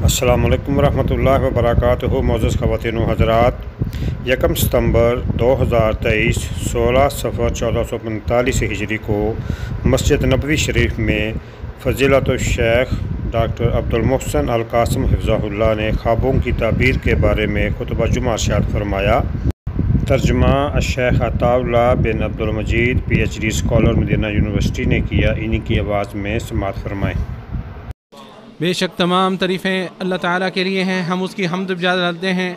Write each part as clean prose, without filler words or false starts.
السلام علیکم ورحمۃ اللہ وبرکاتہ۔ معزز خواتین و حضرات، 1 ستمبر 2023 16 صفر 1445 ہجری کو مسجد نبوی شریف میں فضیلت الشیخ ڈاکٹر عبدالمحسن القاسم حفظہ اللہ نے خوابوں کی تعبیر کے بارے میں خطبہ جمعہ ارشاد فرمایا۔ ترجمہ الشیخ عطا اللہ بن عبدالمجید PhD اسکالر مدینہ یونیورسٹی نے کیا۔ انہی کی آواز میں سماعت فرمائیں۔ بے شک تمام تعریفیں اللہ تعالیٰ کے لیے ہیں، ہم اس کی حمد بجا ڈالتے ہیں،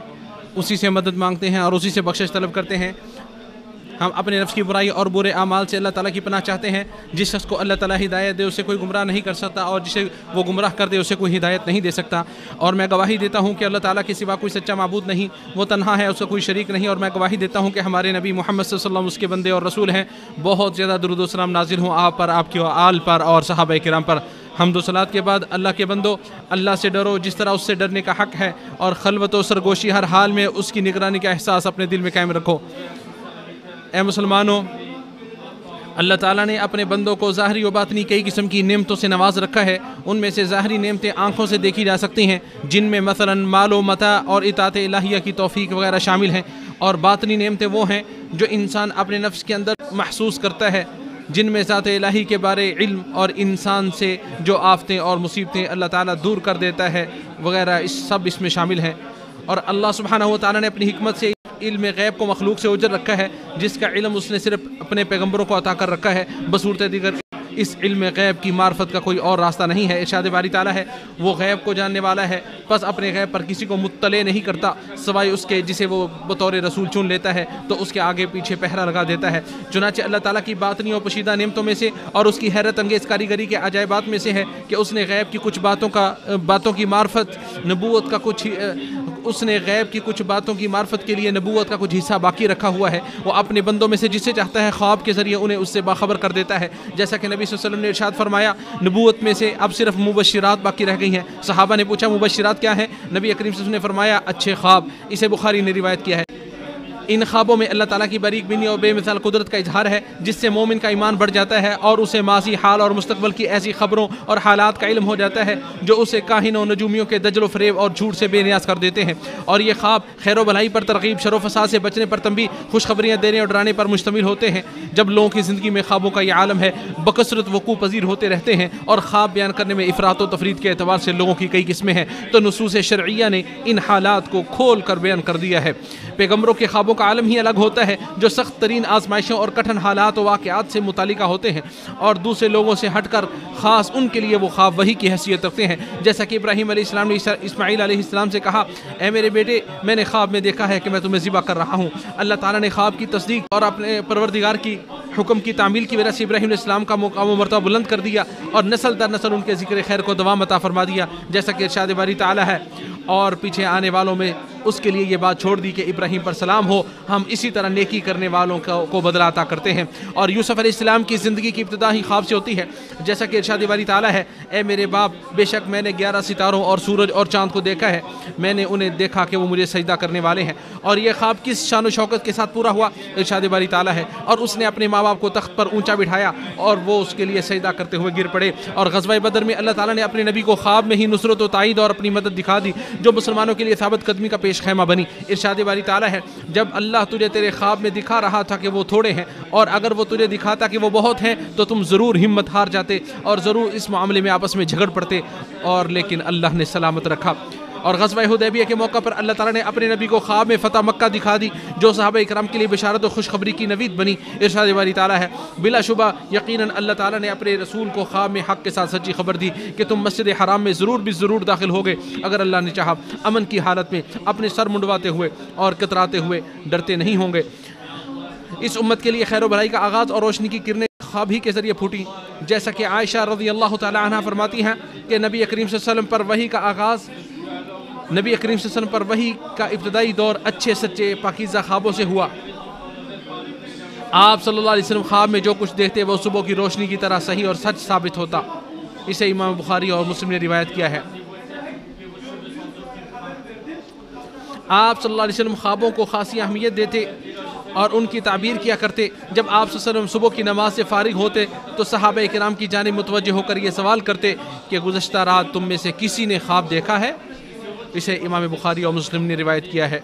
اسی سے مدد مانگتے ہیں اور اسی سے بخشش طلب کرتے ہیں۔ ہم اپنے نفس کی برائی اور برے اعمال سے اللہ تعالیٰ کی پناہ چاہتے ہیں۔ جس شخص کو اللہ تعالیٰ ہدایت دے اسے کوئی گمراہ نہیں کر سکتا، اور جسے وہ گمراہ کر دے اسے کوئی ہدایت نہیں دے سکتا۔ اور میں گواہی دیتا ہوں کہ اللہ تعالیٰ کے سوا کوئی سچا معبود نہیں، وہ تنہا ہے، اس کا کوئی شریک نہیں۔ اور میں گواہی دیتا ہوں کہ ہمارے نبی محمد صلی اللہ علیہ وسلم اس کے بندے اور رسول ہیں۔ بہت زیادہ درود و سلام نازل ہوں آپ پر، آپ کے آل پر اور صحابہ کرام پر۔ حمد و صلات کے بعد اللہ کے بندو، اللہ سے ڈرو جس طرح اس سے ڈرنے کا حق ہے، اور خلوت و سرگوشی ہر حال میں اس کی نگرانی کا احساس اپنے دل میں قائم رکھو۔ اے مسلمانوں، اللہ تعالیٰ نے اپنے بندوں کو ظاہری و باطنی کئی قسم کی نعمتوں سے نواز رکھا ہے۔ ان میں سے ظاہری نعمتیں آنکھوں سے دیکھی جا سکتی ہیں، جن میں مثلا مال و متاع اور اطاعت الہیہ کی توفیق وغیرہ شامل ہیں، اور باطنی نعمتیں وہ ہیں جو انسان اپنے نفس کے اندر محسوس کرتا ہے، جن میں ذات الہی کے بارے علم اور انسان سے جو آفتیں اور مصیبتیں اللہ تعالیٰ دور کر دیتا ہے وغیرہ، سب اس میں شامل ہیں۔ اور اللہ سبحانہ و تعالیٰ نے اپنی حکمت سے علم غیب کو مخلوق سے اوجر رکھا ہے، جس کا علم اس نے صرف اپنے پیغمبروں کو عطا کر رکھا ہے۔ بصورت دیگر اس علم غیب کی معرفت کا کوئی اور راستہ نہیں ہے۔ ارشاد باری تعالیٰ ہے، وہ غیب کو جاننے والا ہے، پس اپنے غیب پر کسی کو مطلع نہیں کرتا سوائے اس کے جسے وہ بطور رسول چن لیتا ہے تو اس کے آگے پیچھے پہرا لگا دیتا ہے۔ چنانچہ اللہ تعالیٰ کی باطنی اور پوشیدہ نعمتوں میں سے اور اس کی حیرت انگیز کاریگری کے عجائبات میں سے ہے کہ اس نے غیب کی کچھ باتوں کی معرفت نبوت کا اس نے غیب کی کچھ باتوں کی معرفت کے لیے نبوت کا کچھ حصہ باقی رکھا ہوا ہے۔ وہ اپنے بندوں میں سے جسے چاہتا ہے خواب کے ذریعے انہیں اس سے باخبر کر دیتا ہے، جیسا کہ نبی صلی اللہ علیہ وسلم نے ارشاد فرمایا، نبوت میں سے اب صرف مبشرات باقی رہ گئی ہیں۔ صحابہ نے پوچھا مبشرات کیا ہیں؟ نبی کریم صلی اللہ علیہ وسلم نے فرمایا اچھے خواب۔ اسے بخاری نے روایت کیا ہے۔ ان خوابوں میں اللہ تعالیٰ کی باریک بینی اور بے مثال قدرت کا اظہار ہے، جس سے مومن کا ایمان بڑھ جاتا ہے اور اسے ماضی، حال اور مستقبل کی ایسی خبروں اور حالات کا علم ہو جاتا ہے جو اسے کاہنوں نجومیوں کے دجل و فریب اور جھوٹ سے بے نیاز کر دیتے ہیں۔ اور یہ خواب خیر و بھلائی پر ترغیب، شر و فساد سے بچنے پر تنبیہ، خوشخبریاں دینے اور ڈرانے پر مشتمل ہوتے ہیں۔ جب لوگوں کی زندگی میں خوابوں کا یہ عالم ہے بکثرت وقوع پذیر ہوتے رہتے ہیں، اور خواب بیان کرنے میں افراط و تفریط کے اعتبار سے لوگوں کی کئی قسمیں ہیں، تو نصوص شرعیہ نے ان حالات کو کھول کر بیان کر دیا ہے۔ پیغمبروں کے خوابوں کا عالم ہی الگ ہوتا ہے، جو سخت ترین آزمائشوں اور کٹھن حالات و واقعات سے متعلقہ ہوتے ہیں، اور دوسرے لوگوں سے ہٹ کر خاص ان کے لیے وہ خواب وحی کی حیثیت رکھتے ہیں۔ جیسا کہ ابراہیم علیہ السلام نے اسماعیل علیہ السلام سے کہا، اے میرے بیٹے، میں نے خواب میں دیکھا ہے کہ میں تمہیں ذبح کر رہا ہوں۔ اللہ تعالیٰ نے خواب کی تصدیق اور اپنے پروردگار کی حکم کی تعمیل کی وجہ سے ابراہیم علیہ السلام کا مقام و مرتبہ بلند کر دیا، اور نسل در نسل ان کے ذکر خیر کو دوام عطا فرما دیا، جیسا کہ ارشاد باری تعالیٰ ہے، اور پیچھے آنے والوں میں اس کے لیے یہ بات چھوڑ دی کہ ابراہیم پر سلام ہو، ہم اسی طرح نیکی کرنے والوں کو بدلہ عطا کرتے ہیں۔ اور یوسف علیہ السلام کی زندگی کی ابتدا ہی خواب سے ہوتی ہے، جیسا کہ ارشاد باری تعالیٰ ہے، اے میرے باپ، بے شک میں نے 11 ستاروں اور سورج اور چاند کو دیکھا ہے، میں نے انہیں دیکھا کہ وہ مجھے سجدہ کرنے والے ہیں۔ اور یہ خواب کس شان و شوکت کے ساتھ پورا ہوا؟ ارشاد باری تعالیٰ ہے، اور اس نے اپنے ماں باپ کو تخت پر اونچا بٹھایا اور وہ اس کے لیے سجدہ کرتے ہوئے گر پڑے۔ اور غزوہ بدر میں اللہ تعالیٰ نے اپنے نبی کو خواب میں ہی نصرت و تائید اور اپنی مدد دکھا دی، جو مسلمانوں کے لیے ثابت قدمی کا پیش خیمہ بنی۔ ارشاد باری تعالیٰ ہے، جب اللہ تجھے تیرے خواب میں دکھا رہا تھا کہ وہ تھوڑے ہیں، اور اگر وہ تجھے دکھاتا کہ وہ بہت ہیں، تو تم ضرور ہمت ہار جاتے اور ضرور اس معاملے میں آپس میں جھگڑ پڑتے، اور لیکن اللہ نے سلامت رکھا۔ اور غزوہ حدیبیہ کے موقع پر اللہ تعالیٰ نے اپنے نبی کو خواب میں فتح مکہ دکھا دی، جو صحابہ اکرام کے لیے بشارت و خوشخبری کی نوید بنی۔ ارشاد باری تعالیٰ ہے، بلا شبہ یقیناً اللہ تعالیٰ نے اپنے رسول کو خواب میں حق کے ساتھ سچی خبر دی کہ تم مسجد حرام میں ضرور داخل ہوگے اگر اللہ نے چاہا، امن کی حالت میں، اپنے سر منڈواتے ہوئے اور کتراتے ہوئے، ڈرتے نہیں ہوں گے۔ اس امت کے لیے خیر و بھلائی کا آغاز اور روشنی کی کرنیں خواب ہی کے ذریعے پھوٹی، جیسا کہ عائشہ رضی اللہ تعالی عنہ فرماتی ہیں کہ نبی کریم صلی اللہ علیہ وسلم پر وحی کا آغاز، نبی کریم صلی اللہ علیہ وسلم پر وحی کا ابتدائی دور اچھے سچے پاکیزہ خوابوں سے ہوا۔ آپ صلی اللہ علیہ وسلم خواب میں جو کچھ دیکھتے وہ صبح کی روشنی کی طرح صحیح اور سچ ثابت ہوتا۔ اسے امام بخاری اور مسلم نے روایت کیا ہے۔ آپ صلی اللہ علیہ وسلم خوابوں کو خاصی اہمیت دیتے اور ان کی تعبیر کیا کرتے۔ جب آپ صلی اللہ علیہ وسلم صبح کی نماز سے فارغ ہوتے تو صحابہ کرام کی جانب متوجہ ہو کر یہ سوال کرتے کہ گزشتہ رات تم میں سے کسی نے خواب دیکھا ہے؟ اسے امام بخاری اور مسلم نے روایت کیا ہے۔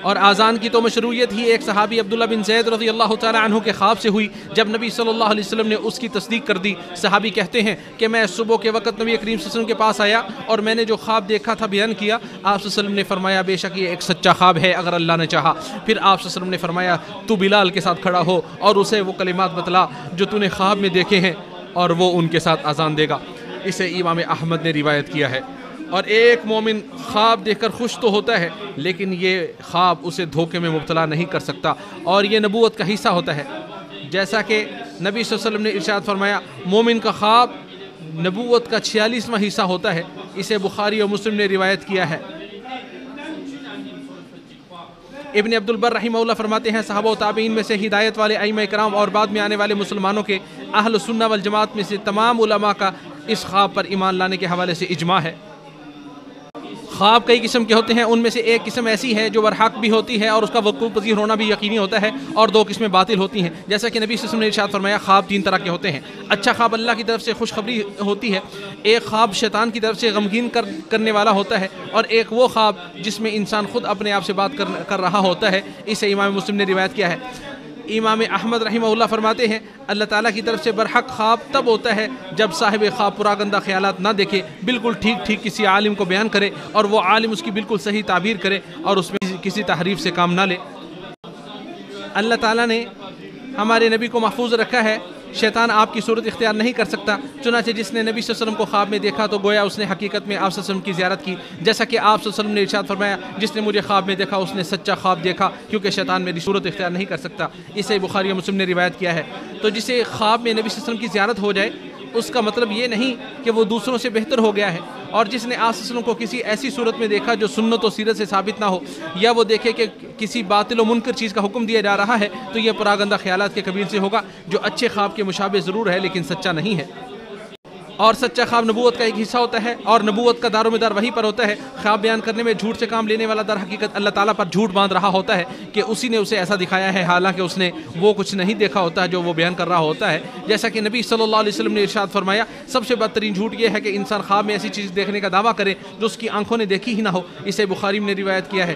اور آذان کی تو مشروعیت ہی ایک صحابی عبداللہ بن زید رضی اللہ تعالی عنہ کے خواب سے ہوئی جب نبی صلی اللہ علیہ وسلم نے اس کی تصدیق کر دی۔ صحابی کہتے ہیں کہ میں صبح کے وقت نبی کریم صلی اللہ علیہ وسلم کے پاس آیا اور میں نے جو خواب دیکھا تھا بیان کیا۔ آپ صلی اللہ علیہ وسلم نے فرمایا بے شک یہ ایک سچا خواب ہے اگر اللہ نے چاہا۔ پھر آپ صلی اللہ علیہ وسلم نے فرمایا تو بلال کے ساتھ کھڑا ہو اور اسے وہ کلمات بتلا جو تو نے خواب میں دیکھے ہیں اور وہ ان کے ساتھ اذان دے گا۔ اسے امام احمد نے روایت کیا ہے۔ اور ایک مومن خواب دیکھ کر خوش تو ہوتا ہے لیکن یہ خواب اسے دھوکے میں مبتلا نہیں کر سکتا اور یہ نبوت کا حصہ ہوتا ہے، جیسا کہ نبی صلی اللہ علیہ وسلم نے ارشاد فرمایا مومن کا خواب نبوت کا 46واں حصہ ہوتا ہے۔ اسے بخاری اور مسلم نے روایت کیا ہے۔ ابن عبد البر رحمہ اللہ فرماتے ہیں صحابہ و تابعین میں سے ہدایت والے ائمہ کرام اور بعد میں آنے والے مسلمانوں کے اہل سنہ والجماعت میں سے تمام علماء کا اس خواب پر ایمان لانے کے حوالے سے اجماع ہے۔ خواب کئی قسم کے ہوتے ہیں، ان میں سے ایک قسم ایسی ہے جو برحق بھی ہوتی ہے اور اس کا وقوع پذیر ہونا بھی یقینی ہوتا ہے، اور دو قسمیں باطل ہوتی ہیں، جیسا کہ نبی صلی اللہ علیہ وسلم نے ارشاد فرمایا خواب 3 طرح کے ہوتے ہیں۔ اچھا خواب اللہ کی طرف سے خوشخبری ہوتی ہے، ایک خواب شیطان کی طرف سے غمگین کرنے والا ہوتا ہے، اور ایک وہ خواب جس میں انسان خود اپنے آپ سے بات کر رہا ہوتا ہے۔ اسے امام مسلم نے روایت کیا ہے۔ امام احمد رحمہ اللہ فرماتے ہیں اللہ تعالیٰ کی طرف سے برحق خواب تب ہوتا ہے جب صاحب خواب پراگندہ خیالات نہ دیکھے، بالکل ٹھیک ٹھیک کسی عالم کو بیان کرے اور وہ عالم اس کی بالکل صحیح تعبیر کرے اور اس میں کسی تحریف سے کام نہ لے۔ اللہ تعالیٰ نے ہمارے نبی کو محفوظ رکھا ہے، شیطان آپ کی صورت اختیار نہیں کر سکتا، چنانچہ جس نے نبی صلی اللہ علیہ وسلم کو خواب میں دیکھا تو گویا اس نے حقیقت میں آپ صلی اللہ علیہ وسلم کی زیارت کی، جیسا کہ آپ صلی اللہ علیہ وسلم نے ارشاد فرمایا جس نے مجھے خواب میں دیکھا اس نے سچا خواب دیکھا کیونکہ شیطان میری صورت اختیار نہیں کر سکتا۔ اسے بخاری و مسلم نے روایت کیا ہے۔ تو جسے خواب میں نبی صلی اللہ علیہ وسلم کی زیارت ہو جائے اس کا مطلب یہ نہیں کہ وہ دوسروں سے بہتر ہو گیا ہے، اور جس نے آپ صلی اللہ علیہ وسلم کو کسی ایسی صورت میں دیکھا جو سنت و سیرت سے ثابت نہ ہو، یا وہ دیکھے کہ کسی باطل و منکر چیز کا حکم دیا جا رہا ہے، تو یہ پراگندہ خیالات کے قبیل سے ہوگا جو اچھے خواب کے مشابہ ضرور ہے لیکن سچا نہیں ہے۔ اور سچا خواب نبوت کا ایک حصہ ہوتا ہے اور نبوت کا دار و مدار وہی پر ہوتا ہے۔ خواب بیان کرنے میں جھوٹ سے کام لینے والا در حقیقت اللہ تعالیٰ پر جھوٹ باندھ رہا ہوتا ہے کہ اسی نے اسے ایسا دکھایا ہے، حالانکہ اس نے وہ کچھ نہیں دیکھا ہوتا جو وہ بیان کر رہا ہوتا ہے، جیسا کہ نبی صلی اللہ علیہ وسلم نے ارشاد فرمایا سب سے بدترین جھوٹ یہ ہے کہ انسان خواب میں ایسی چیز دیکھنے کا دعویٰ کرے جو اس کی آنکھوں نے دیکھی ہی نہ ہو۔ اسے بخاری نے روایت کیا ہے۔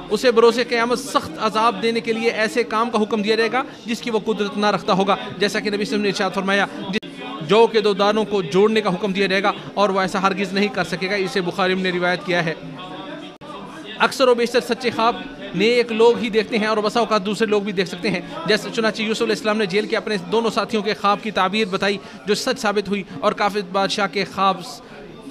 اسے بروز قیامت سخت عذاب دینے کے لیے ایسے کام کا حکم دیا جائے گا جس کی وہ قدرت نہ رکھتا ہوگا، جیسا کہ نبی صلی اللہ علیہ وسلم نے ارشاد فرمایا جو کے 2 دانوں کو جوڑنے کا حکم دیا جائے گا اور وہ ایسا ہرگز نہیں کر سکے گا۔ اسے بخاری نے روایت کیا ہے۔ اکثر و بیشتر سچے خواب نیک لوگ ہی دیکھتے ہیں اور بسا اوقات دوسرے لوگ بھی دیکھ سکتے ہیں، جیسے چنانچہ یوسف علیہ السلام نے جیل کے اپنے دونوں ساتھیوں کے خواب کی تعبیر بتائی جو سچ ثابت ہوئی، اور کافر بادشاہ کے خواب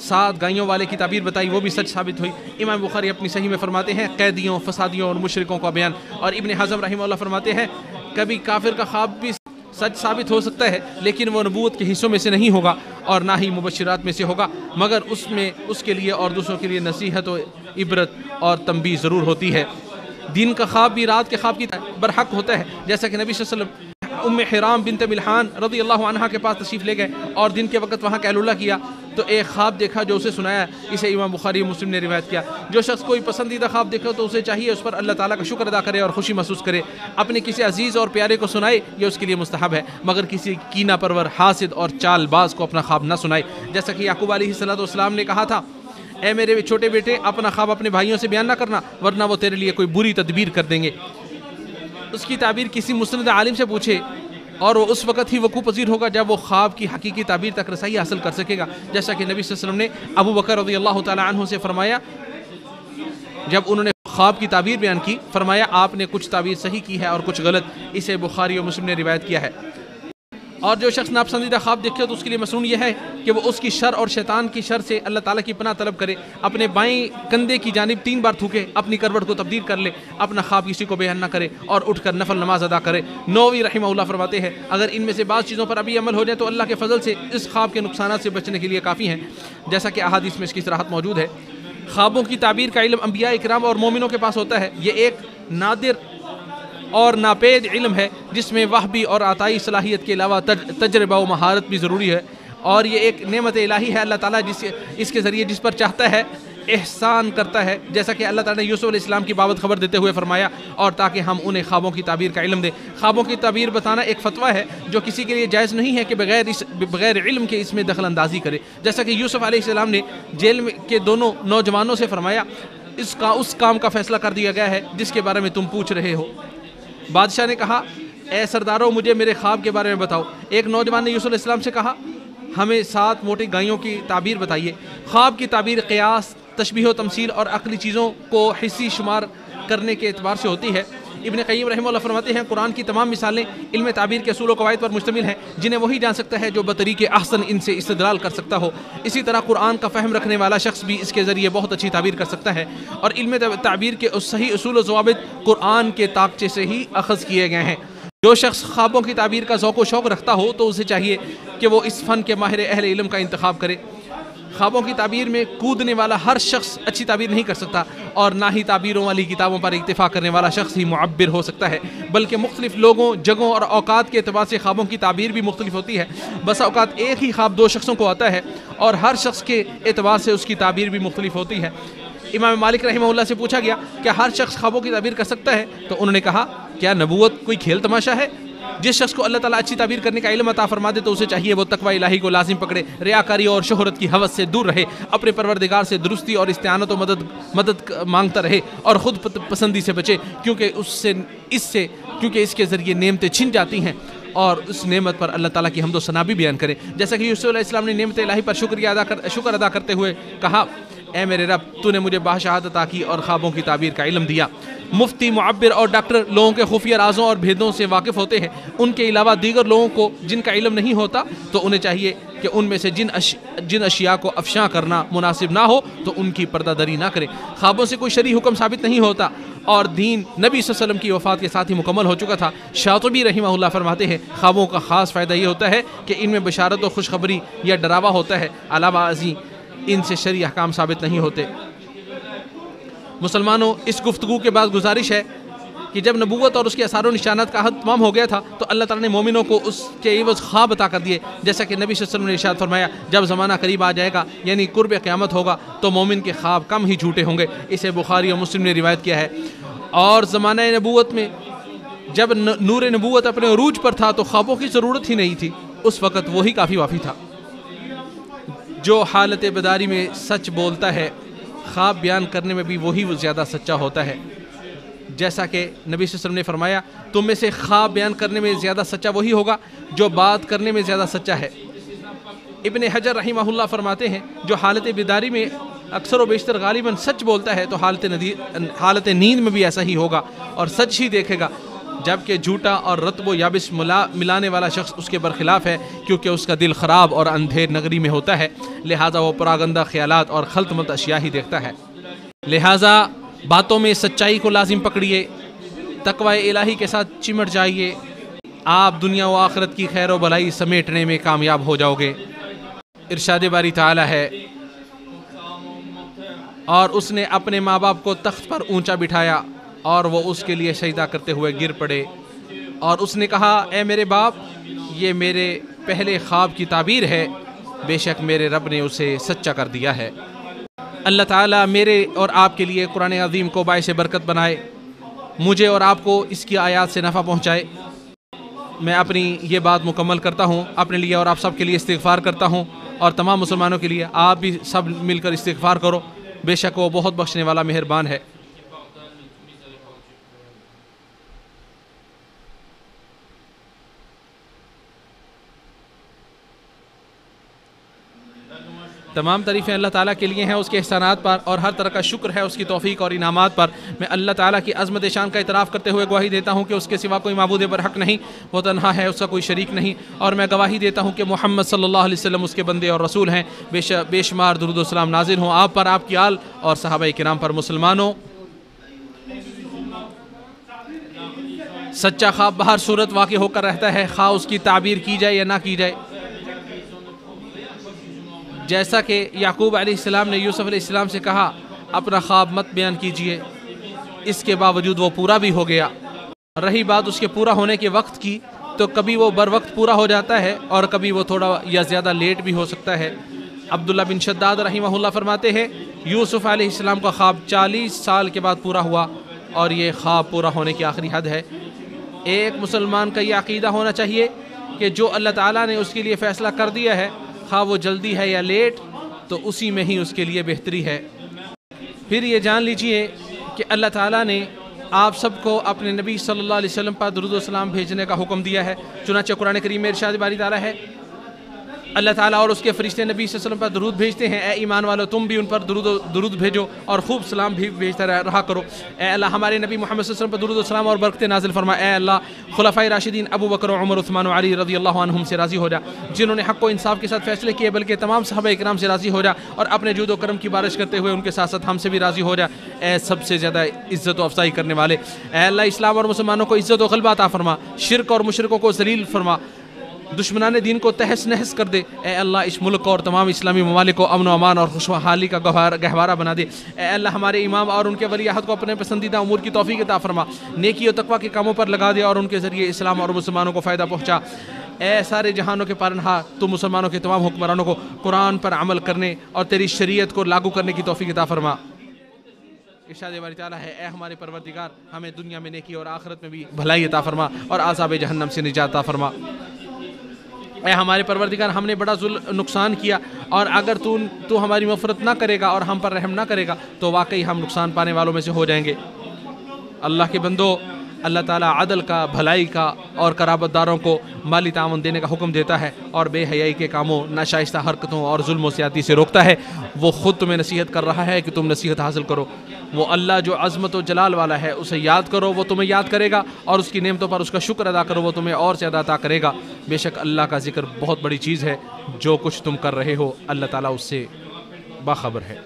7 گائیوں والے کی تعبیر بتائی وہ بھی سچ ثابت ہوئی۔ امام بخاری اپنی صحیح میں فرماتے ہیں قیدیوں، فسادیوں اور مشرکوں کا بیان، اور ابن حزم رحمہ اللہ فرماتے ہیں کبھی کافر کا خواب بھی سچ ثابت ہو سکتا ہے لیکن وہ نبوت کے حصوں میں سے نہیں ہوگا اور نہ ہی مبشرات میں سے ہوگا، مگر اس میں اس کے لیے اور دوسروں کے لیے نصیحت و عبرت اور تنبیہ ضرور ہوتی ہے۔ دن کا خواب بھی رات کے خواب کی برحق ہوتا ہے، جیسا کہ نبی صلی اللہ علیہ وسلم ام حرام بنت ملحان رضی اللہ عنہا کے پاس تشریف لے گئے اور دن کے وقت وہاں قیلولہ کیا تو ایک خواب دیکھا جو اسے سنایا۔ اسے امام بخاری و مسلم نے روایت کیا۔ جو شخص کوئی پسندیدہ خواب دیکھے تو اسے چاہیے اس پر اللہ تعالیٰ کا شکر ادا کرے اور خوشی محسوس کرے، اپنے کسی عزیز اور پیارے کو سنائے، یہ اس کے لیے مستحب ہے، مگر کسی کینہ پرور، حاسد اور چال باز کو اپنا خواب نہ سنائے، جیسا کہ یعقوب علیہ السلام نے کہا تھا اے میرے چھوٹے بیٹے اپنا خواب اپنے بھائیوں سے بیان نہ کرنا ورنہ وہ تیرے لیے کوئی بری تدبیر کر دیں گے۔ اس کی تعبیر کسی مستند عالم سے پوچھے اور وہ اس وقت ہی وقوع پذیر ہوگا جب وہ خواب کی حقیقی تعبیر تک رسائی حاصل کر سکے گا، جیسا کہ نبی صلی اللہ علیہ وسلم نے ابو بکر رضی اللہ تعالی عنہ سے فرمایا جب انہوں نے خواب کی تعبیر بیان کی، فرمایا آپ نے کچھ تعبیر صحیح کی ہے اور کچھ غلط۔ اسے بخاری اور مسلم نے روایت کیا ہے۔ اور جو شخص ناپسندیدہ خواب دیکھے تو اس کے لیے مسنون یہ ہے کہ وہ اس کی شر اور شیطان کی شر سے اللہ تعالیٰ کی پناہ طلب کرے، اپنے بائیں کندھے کی جانب 3 بار تھوکے، اپنی کروٹ کو تبدیل کر لے، اپنا خواب کسی کو بیان نہ کرے اور اٹھ کر نفل نماز ادا کرے۔ نووی رحمہ اللہ فرماتے ہیں اگر ان میں سے بعض چیزوں پر ابھی عمل ہو جائے تو اللہ کے فضل سے اس خواب کے نقصانات سے بچنے کے لیے کافی ہیں، جیسا کہ احادیث میں اس کی صراحت موجود ہے۔ خوابوں کی تعبیر کا علم انبیاء اکرام اور مومنوں کے پاس ہوتا ہے، یہ ایک نادر اور ناپید علم ہے جس میں وحبی اور عطائی صلاحیت کے علاوہ تجربہ و مہارت بھی ضروری ہے، اور یہ ایک نعمت الہی ہے اللہ تعالیٰ اس کے ذریعے جس پر چاہتا ہے احسان کرتا ہے، جیسا کہ اللہ تعالیٰ نے یوسف علیہ السلام کی بابت خبر دیتے ہوئے فرمایا، اور تاکہ ہم انہیں خوابوں کی تعبیر کا علم دیں۔ خوابوں کی تعبیر بتانا ایک فتویٰ ہے جو کسی کے لیے جائز نہیں ہے کہ بغیر علم کے اس میں دخل اندازی کرے، جیسا کہ یوسف علیہ السلام نے جیل میں کے دونوں نوجوانوں سے فرمایا اس کام کا فیصلہ کر دیا گیا ہے جس کے بارے میں تم پوچھ رہے ہو۔ بادشاہ نے کہا اے سرداروں مجھے میرے خواب کے بارے میں بتاؤ۔ ایک نوجوان نے یوسف علیہ السلام سے کہا ہمیں 7 موٹی گائیوں کی تعبیر بتائیے۔ خواب کی تعبیر قیاس، تشبیہ و تمثیل اور عقلی چیزوں کو حصی شمار کرنے کے اعتبار سے ہوتی ہے۔ ابن قیم رحمہ اللہ فرماتے ہیں قرآن کی تمام مثالیں علم تعبیر کے اصول و قواعد پر مشتمل ہیں جنہیں وہی جان سکتا ہے جو بطریق احسن ان سے استدلال کر سکتا ہو۔ اسی طرح قرآن کا فہم رکھنے والا شخص بھی اس کے ذریعے بہت اچھی تعبیر کر سکتا ہے، اور علم تعبیر کے صحیح اصول و ضوابط قرآن کے طاقچے سے ہی اخذ کیے گئے ہیں۔ جو شخص خوابوں کی تعبیر کا ذوق و شوق رکھتا ہو تو اسے چاہیے کہ وہ اس فن کے ماہر اہل علم کا انتخاب کرے۔ خوابوں کی تعبیر میں کودنے والا ہر شخص اچھی تعبیر نہیں کر سکتا، اور نہ ہی تعبیروں والی کتابوں پر اکتفا کرنے والا شخص ہی معبر ہو سکتا ہے، بلکہ مختلف لوگوں، جگہوں اور اوقات کے اعتبار سے خوابوں کی تعبیر بھی مختلف ہوتی ہے۔ بس اوقات ایک ہی خواب 2 شخصوں کو آتا ہے اور ہر شخص کے اعتبار سے اس کی تعبیر بھی مختلف ہوتی ہے۔ امام مالک رحمہ اللہ سے پوچھا گیا کیا ہر شخص خوابوں کی تعبیر کر سکتا ہے؟ تو انہوں نے کہا کیا نبوت کوئی کھیل تماشا ہے؟ جس شخص کو اللہ تعالیٰ اچھی تعبیر کرنے کا علم عطا فرما دے تو اسے چاہیے وہ تقوی الہی کو لازم پکڑے، ریاکاری اور شہرت کی ہوس سے دور رہے، اپنے پروردگار سے درستی اور استعانت و مدد مانگتا رہے، اور خود پسندی سے بچے، کیونکہ اس کے ذریعے نعمتیں چھن جاتی ہیں، اور اس نعمت پر اللہ تعالیٰ کی حمد و ثنا بھی بیان کرے۔ جیسا کہ یوسف علیہ السلام نے نعمت الہی پر شکر ادا کرتے ہوئے کہا اے میرے رب تو نے مجھے باشہادت عطا کی اور خوابوں کی تعبیر کا علم دیا۔ مفتی، معبر اور ڈاکٹر لوگوں کے خفیہ رازوں اور بھیدوں سے واقف ہوتے ہیں، ان کے علاوہ دیگر لوگوں کو جن کا علم نہیں ہوتا تو انہیں چاہیے کہ ان میں سے جن اشیاء کو افشاں کرنا مناسب نہ ہو تو ان کی پردہ دری نہ کرے۔ خوابوں سے کوئی شرعی حکم ثابت نہیں ہوتا، اور دین نبی صلی اللہ علیہ وسلم کی وفات کے ساتھ ہی مکمل ہو چکا تھا۔ شاطبی رحمہ اللہ فرماتے ہیں خوابوں کا خاص فائدہ یہ ہوتا ہے کہ ان میں بشارت و خوشخبری یا ڈراوا ہوتا ہے، علاوہ ازیں ان سے شرعی احکام ثابت نہیں ہوتے۔ مسلمانوں، اس گفتگو کے بعد گزارش ہے کہ جب نبوت اور اس کے اثار و نشانات کا حد تمام ہو گیا تھا تو اللہ تعالیٰ نے مومنوں کو اس کے عوض خواب عطا کر دیے، جیسا کہ نبی صلی اللہ علیہ وسلم نے ارشاد فرمایا جب زمانہ قریب آ جائے گا یعنی قرب قیامت ہوگا تو مومن کے خواب کم ہی جھوٹے ہوں گے۔ اسے بخاری اور مسلم نے روایت کیا ہے۔ اور زمانہ نبوت میں جب نور نبوت اپنے عروج پر تھا تو خوابوں کی ضرورت ہی نہیں تھی، اس وقت وہی کافی وافی تھا۔ جو حالت بیداری میں سچ بولتا ہے خواب بیان کرنے میں بھی وہی زیادہ سچا ہوتا ہے، جیسا کہ نبی صلی اللہ علیہ وسلم نے فرمایا تم میں سے خواب بیان کرنے میں زیادہ سچا وہی ہوگا جو بات کرنے میں زیادہ سچا ہے۔ ابن حجر رحمہ اللہ فرماتے ہیں جو حالت بیداری میں اکثر و بیشتر غالباً سچ بولتا ہے تو حالت نیند میں بھی ایسا ہی ہوگا اور سچ ہی دیکھے گا، جبکہ جھوٹا اور رطب و یابس ملانے والا شخص اس کے برخلاف ہے، کیونکہ اس کا دل خراب اور اندھیر نگری میں ہوتا ہے، لہٰذا وہ پراگندہ خیالات اور خلط ملط اشیاء ہی دیکھتا ہے۔ لہٰذا باتوں میں سچائی کو لازم پکڑیے، تقوی الہی کے ساتھ چمٹ جائیے، آپ دنیا و آخرت کی خیر و بھلائی سمیٹنے میں کامیاب ہو جاؤ گے۔ ارشاد باری تعالی ہے اور اس نے اپنے ماں باپ کو تخت پر اونچا بٹھایا اور وہ اس کے لیے سجدہ کرتے ہوئے گر پڑے، اور اس نے کہا اے میرے باپ یہ میرے پہلے خواب کی تعبیر ہے، بے شک میرے رب نے اسے سچا کر دیا ہے۔ اللہ تعالیٰ میرے اور آپ کے لیے قرآن عظیم کو باعث برکت بنائے، مجھے اور آپ کو اس کی آیات سے نفع پہنچائے۔ میں اپنی یہ بات مکمل کرتا ہوں، اپنے لیے اور آپ سب کے لیے استغفار کرتا ہوں، اور تمام مسلمانوں کے لیے آپ بھی سب مل کر استغفار کرو، بے شک وہ بہت بخشنے والا مہربان ہے۔ تمام تعریفیں اللہ تعالیٰ کے لیے ہیں، اس کے احسانات پر، اور ہر طرح کا شکر ہے اس کی توفیق اور انعامات پر۔ میں اللہ تعالیٰ کی عظمت شان کا اعتراف کرتے ہوئے گواہی دیتا ہوں کہ اس کے سوا کوئی معبود برحق نہیں، وہ تنہا ہے، اس کا کوئی شریک نہیں، اور میں گواہی دیتا ہوں کہ محمد صلی اللہ علیہ وسلم اس کے بندے اور رسول ہیں۔ بے شمار درود و سلام نازل ہوں آپ پر، آپ کی آل اور صحابہ کرام پر۔ مسلمانوں، سچا خواب بہر صورت واقع ہو کر رہتا ہے، خواہ اس کی تعبیر کی جائے یا نہ کی جائے۔ جیسا کہ یعقوب علیہ السلام نے یوسف علیہ السلام سے کہا اپنا خواب مت بیان کیجئے، اس کے باوجود وہ پورا بھی ہو گیا۔ رہی بات اس کے پورا ہونے کے وقت کی تو کبھی وہ بر وقت پورا ہو جاتا ہے اور کبھی وہ تھوڑا یا زیادہ لیٹ بھی ہو سکتا ہے۔ عبداللہ بن شداد رحمہ اللہ فرماتے ہیں یوسف علیہ السلام کا خواب 40 سال کے بعد پورا ہوا، اور یہ خواب پورا ہونے کی آخری حد ہے۔ ایک مسلمان کا یہ عقیدہ ہونا چاہیے کہ جو اللہ تعالیٰ نے اس کے لیے فیصلہ کر دیا ہے، خواہ وہ جلدی ہے یا لیٹ، تو اسی میں ہی اس کے لیے بہتری ہے۔ پھر یہ جان لیجئے کہ اللہ تعالیٰ نے آپ سب کو اپنے نبی صلی اللہ علیہ وسلم پر درود و سلام بھیجنے کا حکم دیا ہے، چنانچہ قرآن کریم میں ارشاد باری تعالیٰ ہے، اللہ تعالیٰ اور اس کے فرشتے نبی صلی اللہ علیہ وسلم پر درود بھیجتے ہیں، اے ایمان والو تم بھی ان پر درود بھیجو اور خوب سلام بھی بھیجتا رہا کرو۔ اے اللہ ہمارے نبی محمد صلی اللہ علیہ وسلم پر درود و سلام اور برکتیں نازل فرما۔ اے اللہ خلفائے راشدین ابو بکر و عمر عثمان و علی رضی اللہ عنہم سے راضی ہو جا، جنہوں نے حق و انصاف کے ساتھ فیصلے کیے، بلکہ تمام صحابہ اکرام سے راضی ہو جا، اور اپنے جود و کرم کی بارش کرتے ہوئے ان کے ساتھ ساتھ ہم سے بھی راضی ہو جا۔ اے سب سے زیادہ عزت و افزائی کرنے والے، اے اللہ اسلام اور مسلمانوں کو عزت و غلبہ عطا فرما، شرک اور مشرکوں کو ذلیل فرما، دشمنان دین کو تہس نہس کر دے۔ اے اللہ اس ملک اور تمام اسلامی ممالک کو امن و امان اور خوشحالی کا گہوارہ بنا دے۔ اے اللہ ہمارے امام اور ان کے ولی عہد کو اپنے پسندیدہ امور کی توفیق عطا فرما، نیکی و تقوی کے کاموں پر لگا دے اور ان کے ذریعے اسلام اور مسلمانوں کو فائدہ پہنچا۔ اے سارے جہانوں کے پالنہار، تو مسلمانوں کے تمام حکمرانوں کو قرآن پر عمل کرنے اور تیری شریعت کو لاگو کرنے کی توفیق عطا فرما۔ ارشاد باری تعالیٰ ہے، اے ہمارے پروردگار ہمیں دنیا میں نیکی اور آخرت میں بھی بھلائی عطا فرما اور عذاب جہنم سے نجات عطا فرما۔ اے ہمارے پروردگار ہم نے بڑا نقصان کیا، اور اگر تو ہماری مغفرت نہ کرے گا اور ہم پر رحم نہ کرے گا تو واقعی ہم نقصان پانے والوں میں سے ہو جائیں گے۔ اللہ کے بندو، اللہ تعالیٰ عدل کا، بھلائی کا اور قرابت داروں کو مالی تعاون دینے کا حکم دیتا ہے، اور بے حیائی کے کاموں، ناشائستہ حرکتوں اور ظلم و زیادتی سے روکتا ہے۔ وہ خود تمہیں نصیحت کر رہا ہے کہ تم نصیحت حاصل کرو۔ وہ اللہ جو عظمت و جلال والا ہے، اسے یاد کرو، وہ تمہیں یاد کرے گا، اور اس کی نعمتوں پر اس کا شکر ادا کرو، وہ تمہیں اور زیادہ عطا کرے گا۔ بے شک اللہ کا ذکر بہت بڑی چیز ہے، جو کچھ تم کر رہے ہو اللہ تعالیٰ اس سے باخبر ہے۔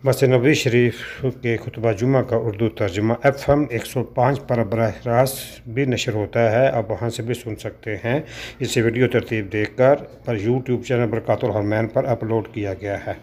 مسجد نبوی شریف کے خطبہ جمعہ کا اردو ترجمہ FM 105 پر براہ راست بھی نشر ہوتا ہے، آپ وہاں سے بھی سن سکتے ہیں۔ اسے ویڈیو ترتیب دیکھ کر پر YouTube چینل برکات الحرمین پر اپلوڈ کیا گیا ہے۔